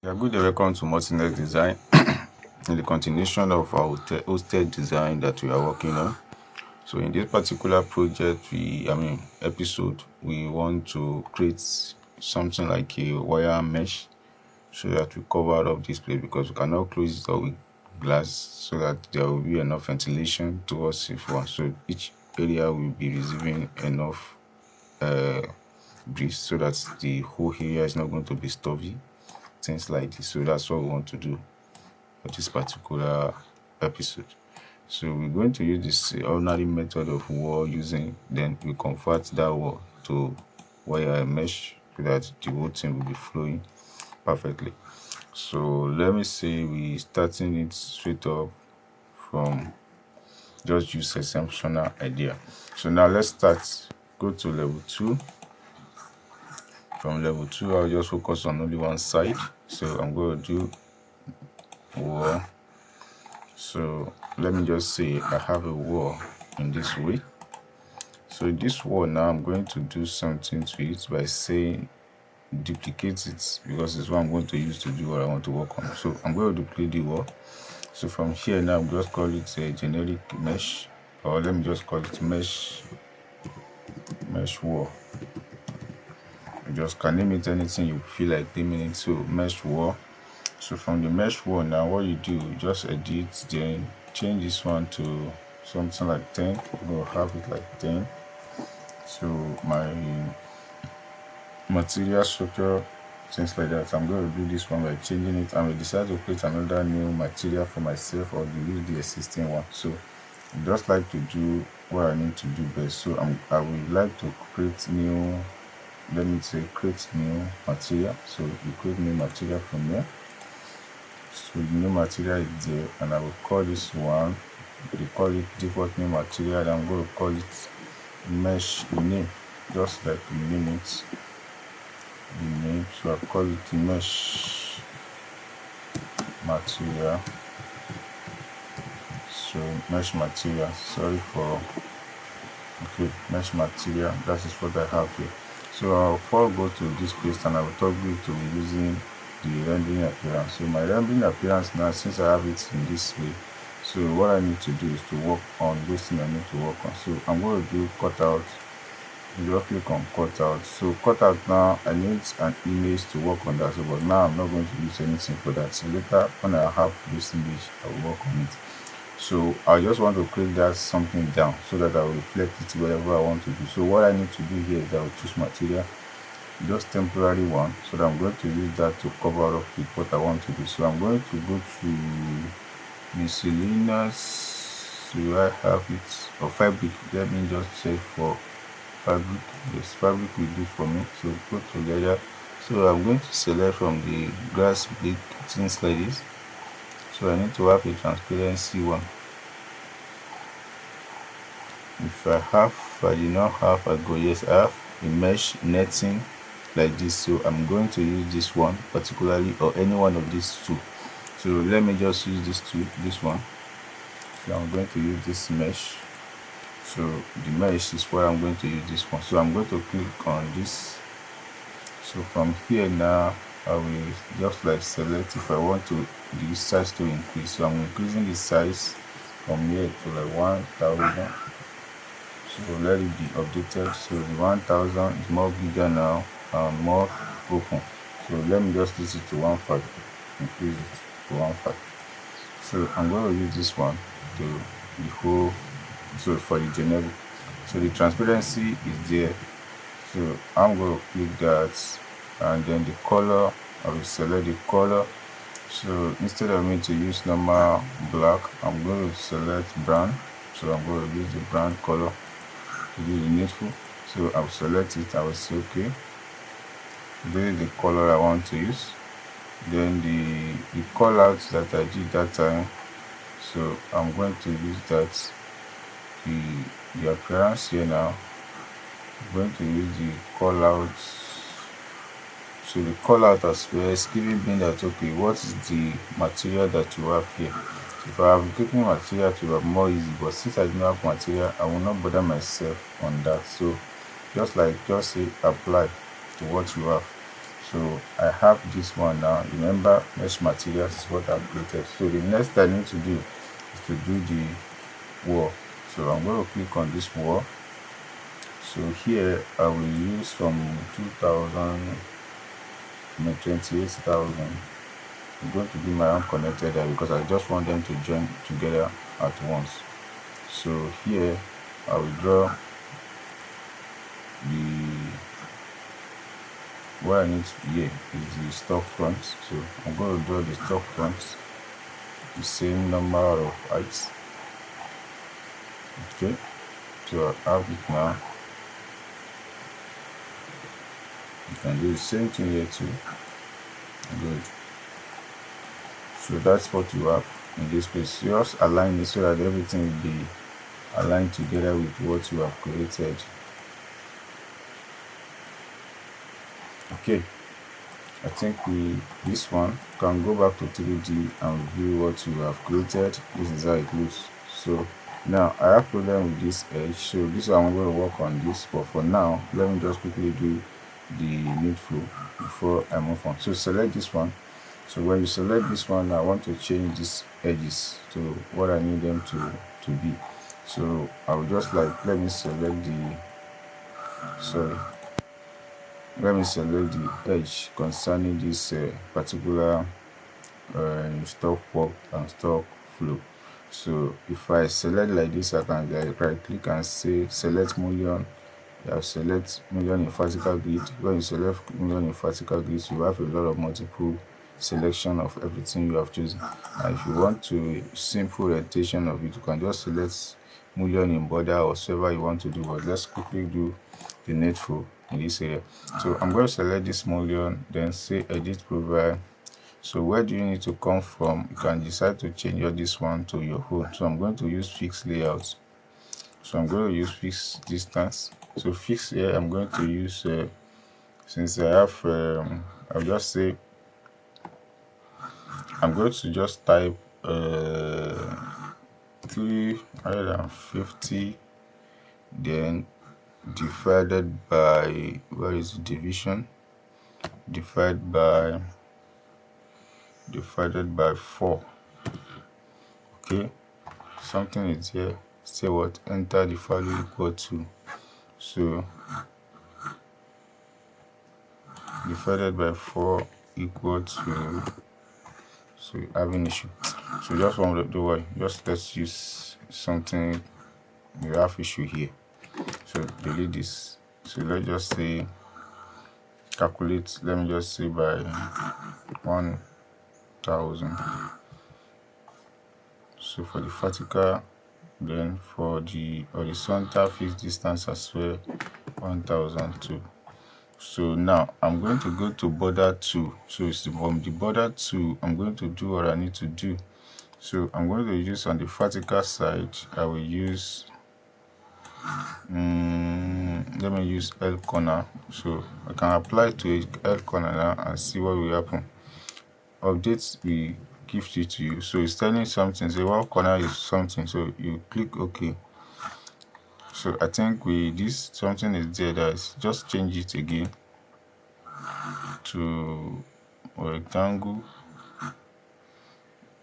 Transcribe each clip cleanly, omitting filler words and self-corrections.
Yeah, good day, welcome to Multi-Net Design. In the continuation of our hosted design that we are working on. So in this particular project, episode, we want to create something like a wire mesh so that we cover up this place because we cannot close it up with glass so that there will be enough ventilation towards it. So each area will be receiving enough breeze so that the whole area is not going to be stuffy, things like this. So that's what we want to do for this particular episode. So we're going to use this ordinary method of wall using, then we convert that wall to wire mesh so that the whole thing will be flowing perfectly. So let me say we starting it straight up from just use exceptional idea. So now let's start. Go to level 2. From level 2, I'll just focus on only one side. So I'm going to do wall. So let me just say I have a wall in this way. So this wall now I'm going to do something to it by saying duplicate it because it's what I'm going to use to do what I want to work on. So I'm going to duplicate the wall. So from here now I'm just call it a generic mesh, or let me just call it mesh wall. You just can name it anything you feel like naming it. So mesh wall. So from the mesh wall now, what you do, you just edit, then change this one to something like 10. I'm going to have it like 10. So my material structure, things like that, I'm going to do this one by changing it. I will decide to create another new material for myself or use the existing one. So I just like to do what I need to do best. So I would like to create new, let me say create new material. So you create new material from here. So the new material is there, and I will call this one, they call it default new material, and I'm going to call it mesh name, just like we name it the name. So I call it mesh material. So mesh material, mesh material, that is what I have here. So I'll first go to this place and I will toggle it to be using the rendering appearance. So my rendering appearance now, since I have it in this way, so what I need to do is to work on this thing I need to work on. So I'm going to do cutout. You just click on cutout. So cutout now, I need an image to work on that. So but now I'm not going to use anything for that. So later when I have this image, I will work on it. So I just want to create that something down so that I will reflect it wherever I want to do. So what I need to do here is I will choose material, just temporary one, so that I'm going to use that to cover up with what I want to do. So I'm going to go to miscellaneous. Do I have it, or fabric? Let me just check for fabric. Yes, fabric will do for me. So go together. So I'm going to select from the grass blade things like this. So I need to have a transparency one. If I do not have, I go yes, I have a mesh netting like this. So I'm going to use this one particularly, or any one of these two. So let me just use this one. So I'm going to use this mesh. So the mesh is where I'm going to use this one. So I'm going to click on this. So from here now, I will just like select if I want to the size to increase. So I'm increasing the size from here to like 1000. So let it be updated. So the 1000 is more bigger now and more open. So let me just use it to 1.5. Increase it to 1.5. So I'm going to use this one to the whole. So for the generic, so the transparency is there. So I'm going to click that, and then the color, I will select the color. So instead of me to use normal black, I'm going to select brown. So I'm going to use the brown color to do the needful. So I'll select it. I will say okay. This is the color I want to use. Then the callouts that I did that time. So I'm going to use that. The appearance here now. I'm going to use the callouts. So the callout as well is giving me that okay, what is the material that you have here? If I have taken material to have more easy, but since I do not have material, I will not bother myself on that. So just say apply to what you have. So I have this one now. Remember, mesh materials is what I've created. So the next I need to do is to do the wall. So I'm going to click on this wall. So here I will use from 2000 28,000. I'm going to do my own connected there because I just want them to join together at once. So here I will draw what I need here is the storefront. So I'm going to draw the storefront, the same number of heights. Okay, so I have it now. You can do the same thing here too. Good. So that's what you have in this place. Just align it so that everything will be aligned together with what you have created. Okay, I think this one can go back to 3D and view what you have created. This is how it looks. So now I have problem with this edge, so this one I'm going to work on this, but for now let me just quickly do the needful before I move on. So select this one. So when you select this one, I want to change these edges to what I need them to be. So I will just let me select the edge concerning this particular stock work and stock flow. So if I select like this, I can right click and say select million. I select million in vertical grid. When you select million in vertical grid, you have a lot of multiple selection of everything you have chosen. And if you want to simple orientation of it, you can just select million in border or whatever you want to do. But let's quickly do the needful in this area. So I'm going to select this million, then say edit profile. So where do you need to come from? You can decide to change this one to your own. So I'm going to use fixed layout. So I'm going to use fixed distance. So fixed here, I'm going to use since I have I'll just say I'm going to just type 350, then divided by, where is the division, divided by 4. Okay, something is here. Say what? Enter the value equal to. So divided by 4 equal to. So you have an issue. So just want to do what? Just let's use something. You have issue here. So delete this. So let's just say calculate. Let me just say by 1000. So for the vertical, then for the horizontal fixed distance as well, 1002. So now I'm going to go to border 2. So it's from the border 2, I'm going to do what I need to do. So I'm going to use on the vertical side, I will use let me use L corner. So I can apply to L corner now and see what will happen. Updates we give it to you. So it's telling something, say what corner is something, so you click OK. So I think this something is there, that just change it again to rectangle.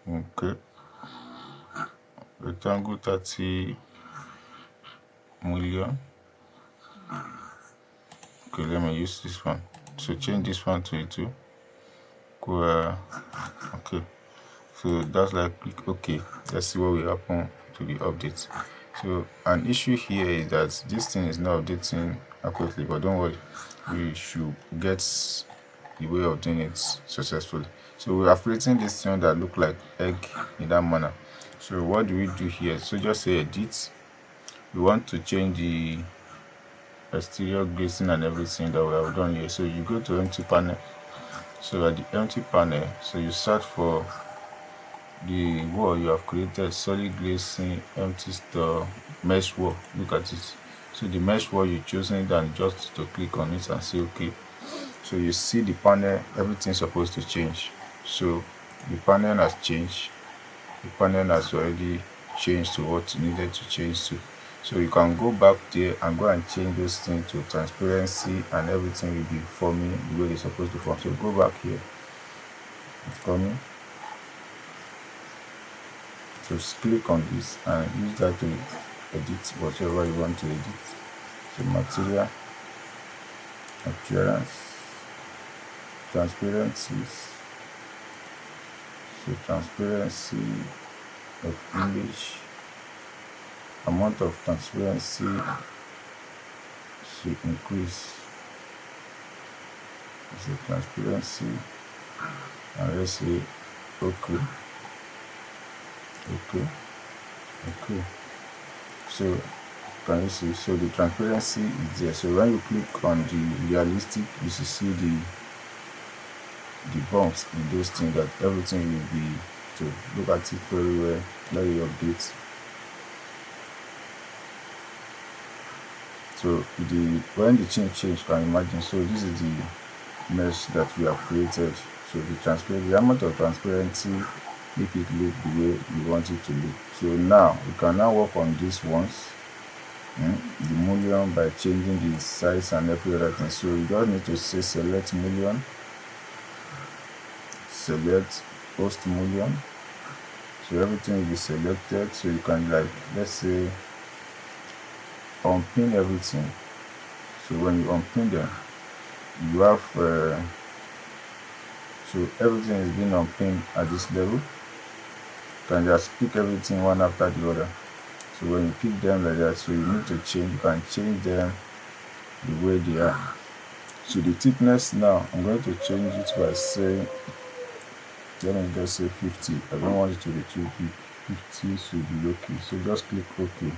Okay, rectangle 30 million. Okay, let me use this one. So change this one to it too. Okay, so that's like click OK. Let's see what will happen to the update. So an issue here is that this thing is not updating accurately, but don't worry, we should get the way of doing it successfully. So we are creating this thing that look like egg in that manner. So what do we do here? So just say edit. We want to change the exterior glazing and everything that we have done here. So you go to empty panel. So at the empty panel, so you search for the wall you have created, solid glazing, empty store, mesh wall. Look at it. So the mesh wall you chosen, then just to click on it and say OK. So you see the panel, everything's supposed to change. So the panel has changed. The panel has already changed to what needed to change to. So you can go back there and go and change those things to transparency, and everything will be forming the way they're supposed to form. So go back here, it's coming. So click on this and use that to edit whatever you want to edit. So material, appearance, transparencies. So transparency of image, amount of transparency should increase. So transparency, and let's say okay. So can you see? So the transparency is there. So when you click on the realistic, you should see the bumps in those things, that everything will be, to look at it very well. Let you update. So when the change, you can imagine. So this is the mesh that we have created. So the amount of transparency, make it look the way you want it to look. So now you can now work on these ones, the mullion, by changing the size and every other thing. So you just need to say select mullion, select post mullion. So everything will be selected. So you can, like, let's say, unpin everything. So when you unpin them, you have so everything is being unpinned at this level. You can just pick everything one after the other. So when you pick them like that, so you need to change, you can change them the way they are. So the thickness now, I'm going to change it by saying, let me just say 50. I don't want it to be too big. 50 should be okay. So just click OK.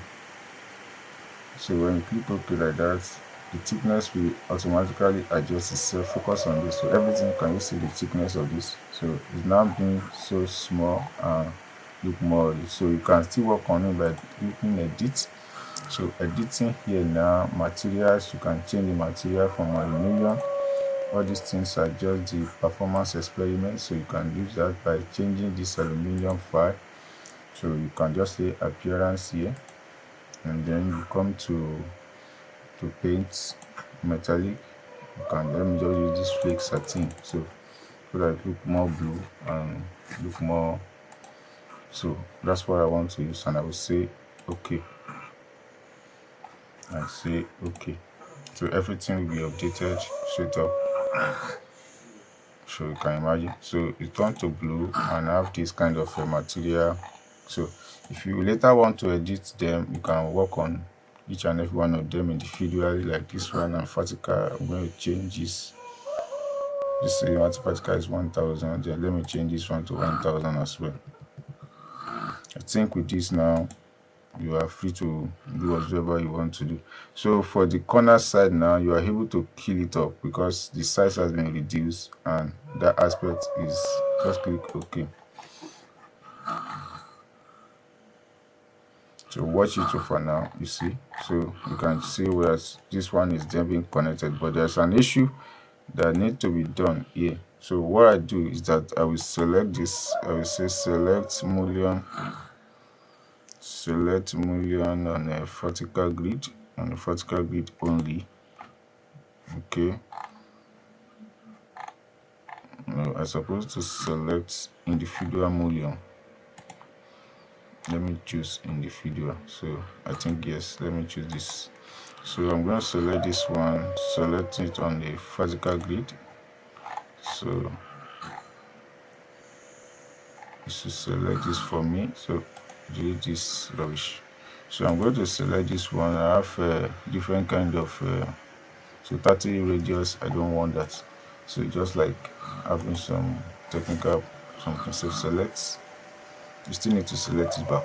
So when you click OK like that, the thickness will automatically adjust itself. Focus on this. So everything, can you see the thickness of this? So it's now being so small and look more. So you can still work on it by clicking edit. So editing here now, materials, you can change the material from aluminum. All these things are just the performance experiments. So you can use that by changing this aluminum file. So you can just say appearance here, and then you come to paint metallic. You can, let me just use this flake satin, so that it look more blue and look more. So that's what I want to use, and I will say okay. I say okay. So everything will be updated straight up. So you can imagine. So it turned to blue and have this kind of a material. So if you later want to edit them, you can work on each and every one of them individually, like this one and vertical. I'm going to change this. This vertical is 1000. Then let me change this one to 1000 as well. I think with this now, you are free to do whatever you want to do. So for the corner side now, you are able to kill it up because the size has been reduced, and that aspect is, just click OK. So watch it for now, you see. So you can see where this one is then being connected, but there's an issue that need to be done here. So what I do is that I will select this. I will say select mullion on a vertical grid, only. Okay. No, I'm supposed to select individual mullion. Let me choose individual. So I think yes, let me choose this. So I'm going to select this one, select it on the vertical grid. So you should select this for me. So delete this rubbish. So I'm going to select this one. I have a different kind of so 30 radius. I don't want that. So just like having some technical something. So select. You still need to select it back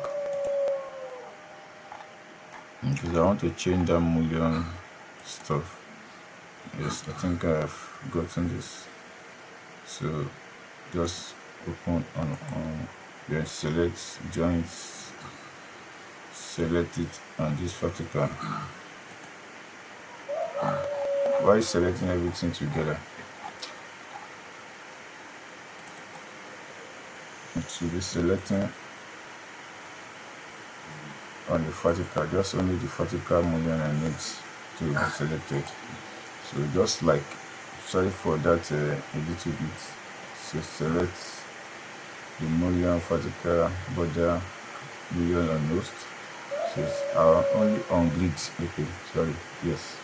because I want to change that mullion stuff. Yes, I think I've gotten this. So just open on then select joints, select it on this vertical. Why selecting everything together? So be selecting on the vertical, just only the vertical mullion I need to be selected. So just like, sorry for that a little bit. So select the mullion vertical border mullion on Host. So it's only on grid. Okay, sorry, yes,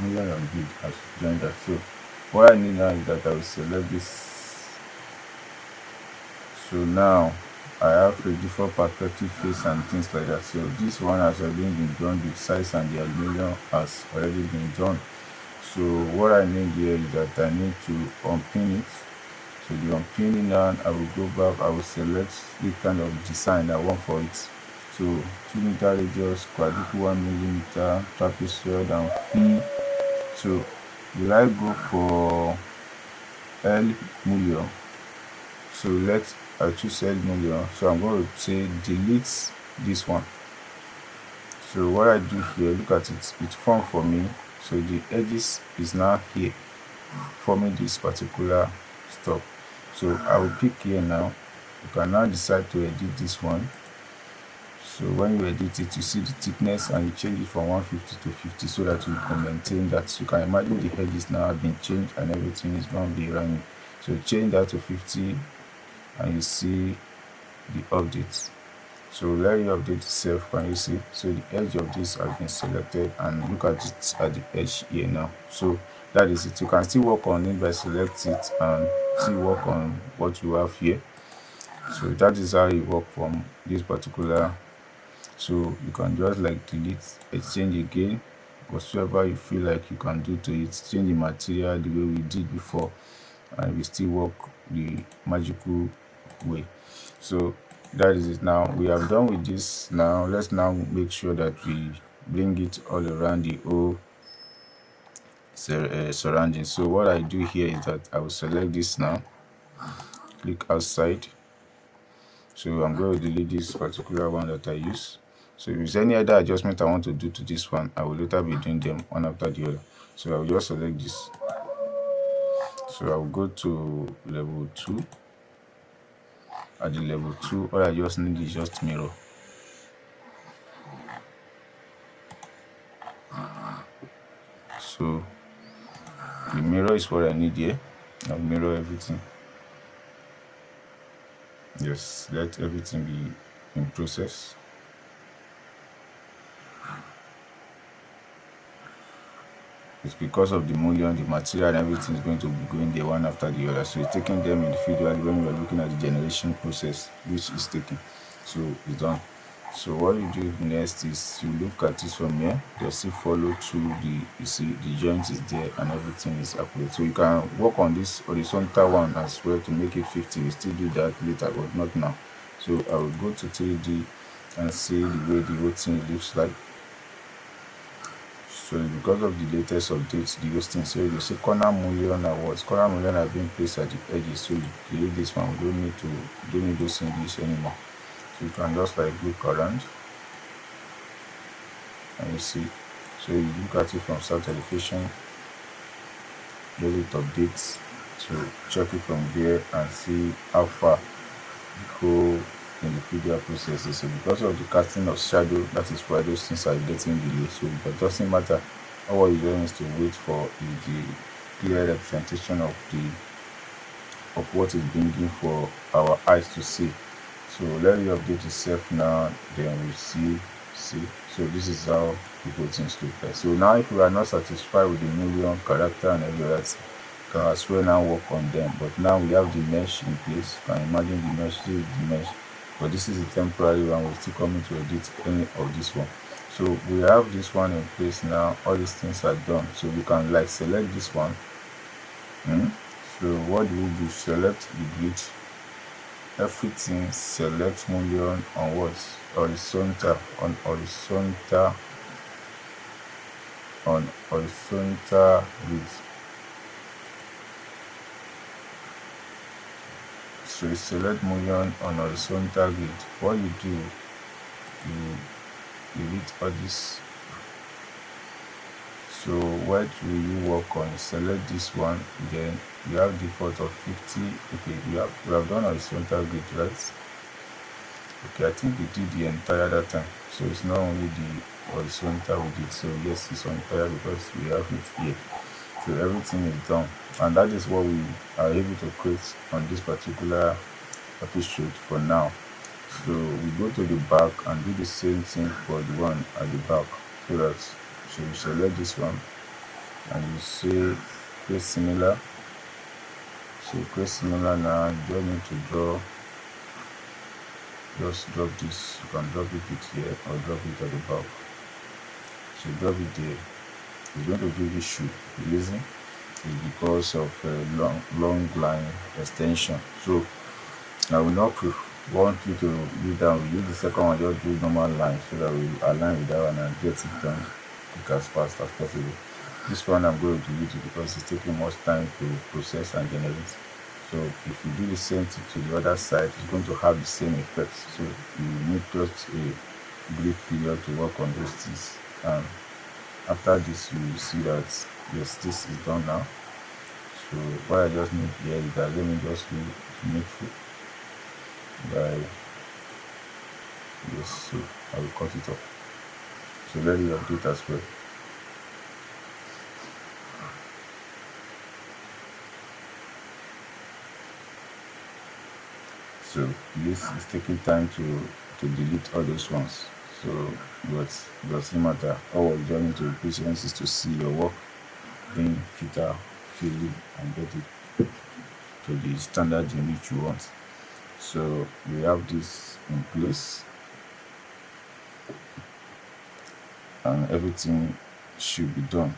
mullion on grid has joined that. So what I need now is that I will select this. So now I have a different perspective face and things like that. So this one has already been done, the size and the aluminium has already been done. So what I need here is that I need to unpin it. So the unpinning now, I will go back, I will select the kind of design I want for it. So 2 meter radius, quadruple 1 millimeter, trapezoid and P. So will I go for L mullion? So I choose L mullion. So I'm going to say delete this one. So what I do here, look at it, it formed for me. So the edges is now here, forming this particular stuff. So I will pick here now. You can now decide to edit this one. So when you edit it, you see the thickness and you change it from 150 to 50 so that you can maintain that. So you can imagine the edges now have been changed and everything is going to be running. So change that to 50 and you see the updates. So let you update itself. Can you see? So the edge of this has been selected and look at it at the edge here now. So that is it. You can still work on it by select it and still work on what you have here. So that is how you work from this particular. So you can just like delete, exchange again, whatsoever you feel like you can do to it, change the material the way we did before, and we still work the magical way. So that is it. Now we have done with this. Now let's now make sure that we bring it all around the whole surrounding. So what I do here is that I will select this now, click outside. So I'm going to delete this particular one that I use. So if there's any other adjustment I want to do to this one, I will later be doing them one after the other. So I will just select this. So I will go to level 2. At the level 2, all I just need is just mirror. So the mirror is what I need here. I'll mirror everything. Yes, let everything be in process. It's because of the mullion, the material and everything is going to be going there one after the other. So it's taking them individually when we are looking at the generation process, which is taking. So it's done. So what you do next is you look at it from here, just see follow through you see the joint is there and everything is accurate. So you can work on this horizontal one as well to make it 50. We still do that later, but not now. So I will go to 3D and see the way the whole thing looks like. So because of the latest updates, the hosting, so you see corner mullion awards, corner mullion are being placed at the edges. So you delete this one, we don't need those English anymore. So you can just like look around and you see. So you look at it from start elevation, let it updates. So check it from there and see how far you go in the previous processes. So because of the casting of shadow, that is why those things are getting delayed. So it doesn't matter. All you need to wait for is the clear representation of what is bringing for our eyes to see. So let it update itself now, then we see. So this is how people things look like. So now if you are not satisfied with the mullion character and every other thing, you can as well now work on them. But now we have the mesh in place. You can imagine the mesh, this is the mesh. But this is a temporary one. We're still coming to edit any of this one. So we have this one in place now. All these things are done. So we can like select this one. So what do we do? Select the grid. Everything, select mullion on what? Horizontal, on horizontal grid. So you select mullion on horizontal grid. What you do, you delete all this. So what will you work on? Select this one, then you have default of 50. Okay, we have done horizontal grid, right? Okay, I think we did the entire that time, so it's not only the horizontal we did. So yes, it's entire because we have it here. So everything is done, and that is what we are able to create on this particular episode for now. So we go to the back and do the same thing for the one at the back. So that, so you select this one and you say create similar. So create similar now. You don't need to draw. Just drop this. You can drop it here or drop it at the back. So drop it there. It's going to give you shoe. The reason is because of long line extension. So I will not want you to use that. We use the second one, just do normal line so that we align with that one and get it done quick as fast as possible. This one I'm going to delete it because it's taking much time to process and generate. So if you do the same thing to the other side, it's going to have the same effect. So you need just a brief period to work on those things, and after this you will see that yes, this is done now. So what I just need here is that let me just make it by yes, so I will cut it off. So let me update as well. So this is taking time to delete all those ones. So but it doesn't matter. All we're joining to patience is to see your work being fitter, freely, and get it to the standard in which you want. So we have this in place, and everything should be done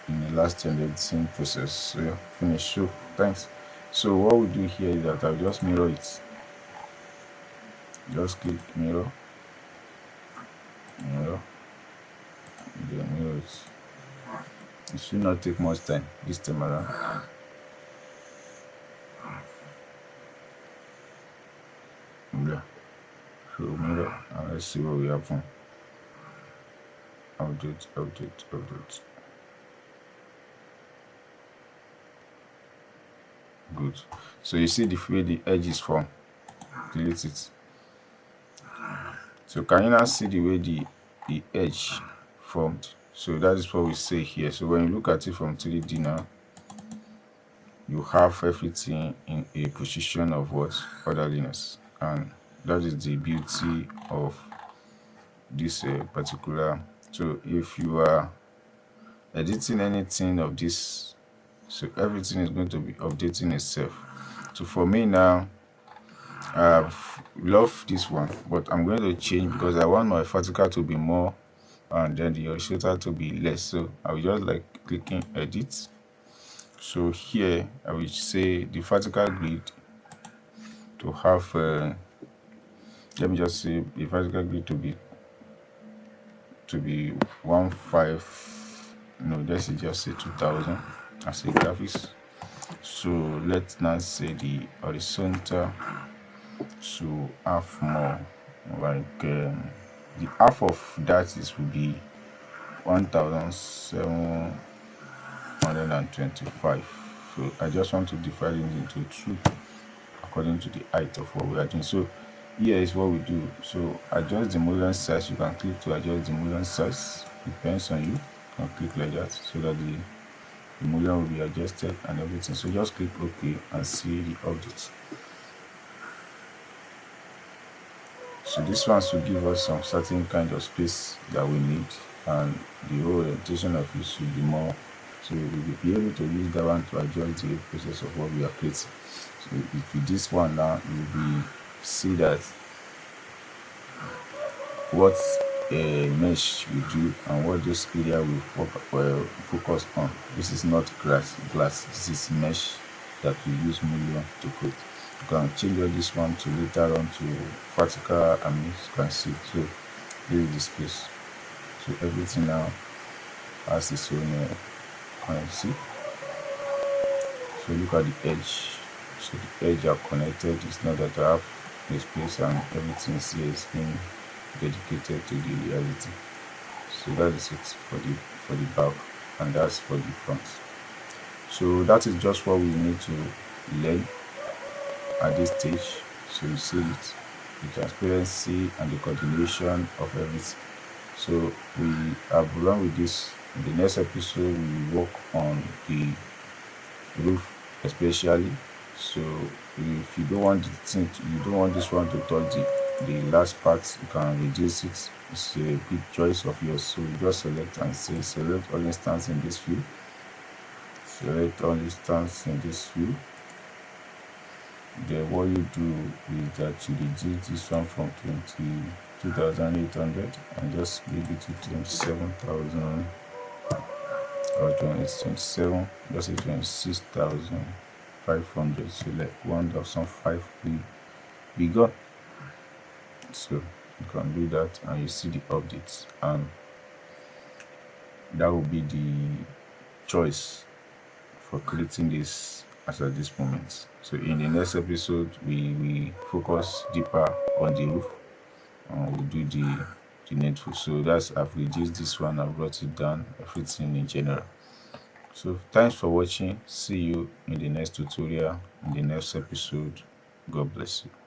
in the last editing process. So yeah, finish. So thanks. So what we do here is that I'll just mirror it. Just click mirror, then mirror it. It should not take much time this time around. Yeah. So mirror, and let's see what we have from. Update. Good. So you see the way the edge is formed. Delete it. So can you now see the way the edge formed? So that is what we say here. So when you look at it from 3D now, you have everything in a position of what? Orderliness. And that is the beauty of this particular. So if you are editing anything of this, so everything is going to be updating itself. So for me now, I love this one, but I'm going to change because I want my vertical to be more and then the horizontal to be less. So I will just like clicking edit. So here I will say the vertical grid to have let me just say the vertical grid to be 15, no, let's just say 2000 as a graphics. So let's now say the horizontal to have more, like the half of that is will be 1725. So I just want to divide it into two according to the height of what we are doing. So here is what we do. So adjust the mullion size. You can click to adjust the mullion size, depends on you. You can click like that so that the mullion will be adjusted and everything. So just click OK and see the updates. So this one should give us some certain kind of space that we need, and the whole orientation of it should be more. So we will be able to use that one to adjust the process of what we are creating. So if with this one now, you will see that what a mesh will do and what this area will focus on. This is not glass. This is mesh that we use mullion to create. You can change all this one to later on to vertical, and you can see. So this is the space. So everything now has its own see. So look at the edge. So the edge are connected. It's not that I have the space and everything here is being dedicated to the reality. So that is it for the back, and that's for the front. So that is just what we need to learn at this stage. So you see it. the transparency and the continuation of everything. So we have run with this. In the next episode, we will work on the roof especially. So if you don't want you don't want this one to touch the last part, you can reduce it. It's a big choice of yours. So you just select and say select all instance in this view. Select all instance in this view. Then what you do is that you reduce this one from 22,800 and just leave it to 27,000 or 27, just say 26,500. So like 1,005 will be gone. So you can do that and you see the updates, and that will be the choice for creating this as at this moment. So in the next episode, we focus deeper on the roof and we'll do the needful. So that's, I've reduced this one, I've brought it down, everything in general. So thanks for watching. See you in the next tutorial, in the next episode. God bless you.